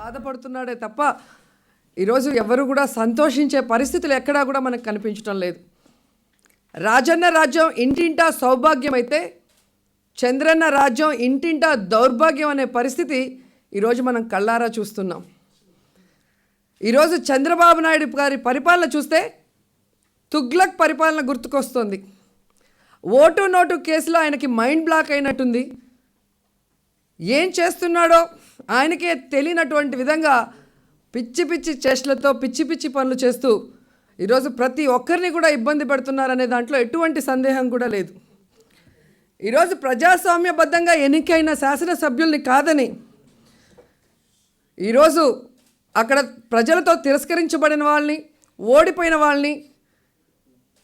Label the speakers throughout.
Speaker 1: బాధపడుతున్నాడే తప్ప ఈరోజు ఎవరు కూడా సంతోషించే పరిస్థితులు ఎక్కడా కూడా మనకు కనిపించడం లేదు. రాజన్న రాజ్యం ఇంటింటా సౌభాగ్యం అయితే చంద్రన్న రాజ్యం ఇంటింటా దౌర్భాగ్యం అనే పరిస్థితి ఈరోజు మనం కళ్ళారా చూస్తున్నాం. ఈరోజు చంద్రబాబు నాయుడు గారి పరిపాలన చూస్తే తుగ్లక్ పరిపాలన గుర్తుకొస్తుంది. ఓటు నోటు కేసులో ఆయనకి మైండ్ బ్లాక్ అయినట్టుంది. ఏం చేస్తున్నాడో ఆయనకే తెలియనటువంటి విధంగా పిచ్చి పిచ్చి చేష్టలతో పిచ్చి పిచ్చి పనులు చేస్తూ ఈరోజు ప్రతి ఒక్కరిని కూడా ఇబ్బంది పెడుతున్నారనే దాంట్లో ఎటువంటి సందేహం కూడా లేదు. ఈరోజు ప్రజాస్వామ్యబద్ధంగా ఎన్నికైన శాసనసభ్యుల్ని కాదని ఈరోజు అక్కడ ప్రజలతో తిరస్కరించబడిన వాళ్ళని, ఓడిపోయిన వాళ్ళని,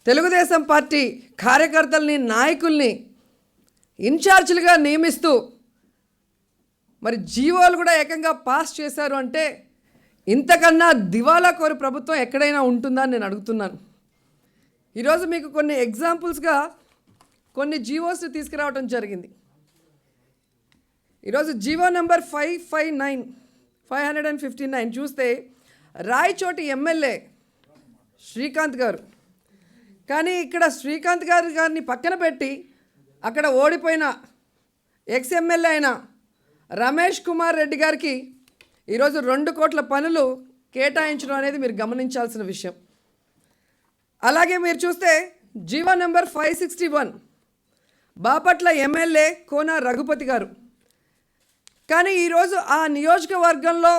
Speaker 1: తెలుగుదేశం పార్టీ కార్యకర్తల్ని, నాయకుల్ని ఇన్ఛార్జీలుగా నియమిస్తూ మరి జీవోలు కూడా ఏకంగా పాస్ చేశారు అంటే ఇంతకన్నా దివాలా కోరి ప్రభుత్వం ఎక్కడైనా ఉంటుందా అని నేను అడుగుతున్నాను. ఈరోజు మీకు కొన్ని ఎగ్జాంపుల్స్గా కొన్ని జీవోస్ని తీసుకురావడం జరిగింది. ఈరోజు జీవో నెంబర్ 559 చూస్తే రాయచోటి ఎమ్మెల్యే శ్రీకాంత్ గారు, కానీ ఇక్కడ శ్రీకాంత్ గారిని పక్కన పెట్టి అక్కడ ఓడిపోయిన ఎక్స్ ఎమ్మెల్యే అయిన రమేష్ కుమార్ రెడ్డి గారికి ఈరోజు 2 కోట్ల పనులు కేటాయించడం అనేది మీరు గమనించాల్సిన విషయం. అలాగే మీరు చూస్తే జీవో నెంబర్ 561 బాపట్ల ఎమ్మెల్యే కోన రఘుపతి గారు, కానీ ఈరోజు ఆ నియోజకవర్గంలో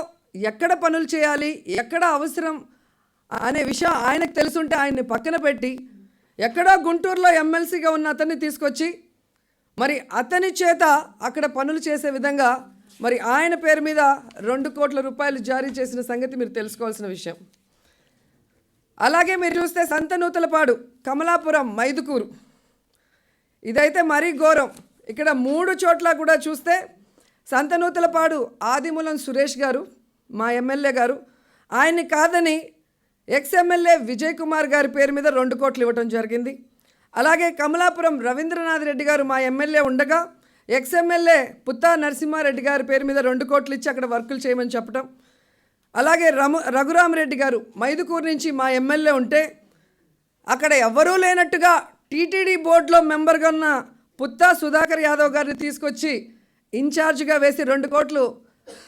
Speaker 1: ఎక్కడ పనులు చేయాలి, ఎక్కడ అవసరం అనే విషయం ఆయనకు తెలుసుంటే ఆయన్ని పక్కన పెట్టి ఎక్కడో గుంటూరులో ఎమ్మెల్సీగా ఉన్న అతన్ని తీసుకొచ్చి మరి అతని చేత అక్కడ పనులు చేసే విధంగా మరి ఆయన పేరు మీద 2 కోట్ల రూపాయలు జారీ చేసిన సంగతి మీరు తెలుసుకోవాల్సిన విషయం. అలాగే మీరు చూస్తే సంతనూతలపాడు, కమలాపురం, మైదుకూరు, ఇదైతే మరీ ఘోరం. ఇక్కడ 3 చోట్ల కూడా చూస్తే సంతనూతలపాడు ఆదిమూలం సురేష్ గారు మా ఎమ్మెల్యే గారు, ఆయన్ని కాదని ఎక్స్ ఎమ్మెల్యే విజయ్ కుమార్ గారి పేరు మీద 2 కోట్లు ఇవ్వటం జరిగింది. అలాగే కమలాపురం రవీంద్రనాథ్ రెడ్డి గారు మా ఎమ్మెల్యే ఉండగా ఎక్స్ ఎమ్మెల్యే పుత్తా నరసింహారెడ్డి గారి పేరు మీద 2 కోట్లు ఇచ్చి అక్కడ వర్కులు చేయమని చెప్పడం. అలాగే రఘురామరెడ్డి గారు మైదుకూరు నుంచి మా ఎమ్మెల్యే ఉంటే అక్కడ ఎవరూ లేనట్టుగా టీటీడీ బోర్డులో మెంబర్గా ఉన్న పుత్తా సుధాకర్ యాదవ్ గారిని తీసుకొచ్చి ఇన్ఛార్జ్గా వేసి 2 కోట్లు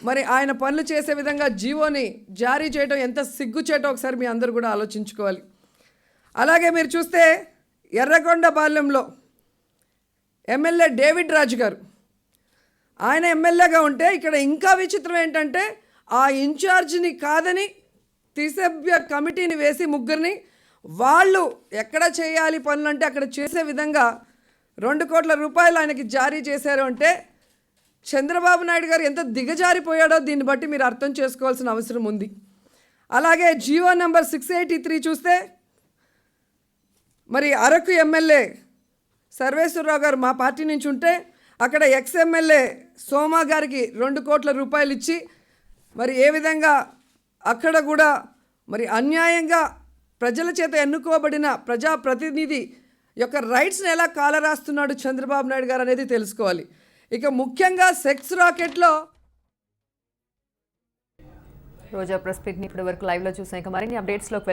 Speaker 1: మరి ఆయన పనులు చేసే విధంగా జీవోని జారీ చేయడం ఎంత సిగ్గుచేటో ఒకసారి మీ అందరూ కూడా ఆలోచించుకోవాలి. అలాగే మీరు చూస్తే ఎర్రగొండపాలెంలో ఎమ్మెల్యే డేవిడ్ రాజు గారు, ఆయన ఎమ్మెల్యేగా ఉంటే ఇక్కడ ఇంకా విచిత్రం ఏంటంటే ఆ ఇన్ఛార్జిని కాదని త్రిసభ్య కమిటీని వేసి 3 వాళ్ళు ఎక్కడ చేయాలి పనులు అంటే అక్కడ చేసే విధంగా 2 కోట్ల రూపాయలు ఆయనకి జారీ చేశారు అంటే చంద్రబాబు నాయుడు గారు ఎంత దిగజారిపోయాడో దీన్ని బట్టి మీరు అర్థం చేసుకోవాల్సిన అవసరం ఉంది. అలాగే జీవో నెంబర్ 683 చూస్తే మరి అరకు ఎమ్మెల్యే సర్వేశ్వరరావు గారు మా పార్టీ నుంచి ఉంటే అక్కడ ఎక్స్ ఎమ్మెల్యే సోమా గారికి 2 కోట్ల రూపాయలు ఇచ్చి మరి ఏ విధంగా అక్కడ కూడా మరి అన్యాయంగా ప్రజల చేత ఎన్నుకోబడిన ప్రజాప్రతినిధి యొక్క రైట్స్ని ఎలా కాలరాస్తున్నాడు చంద్రబాబు నాయుడు గారు అనేది తెలుసుకోవాలి. ఇక ముఖ్యంగా సెక్స్ రాకెట్లో
Speaker 2: రోజా ప్రెస్ మీట్ని ఇప్పటి వరకు లైవ్లో చూసాక మరిన్ని అప్డేట్స్లోకి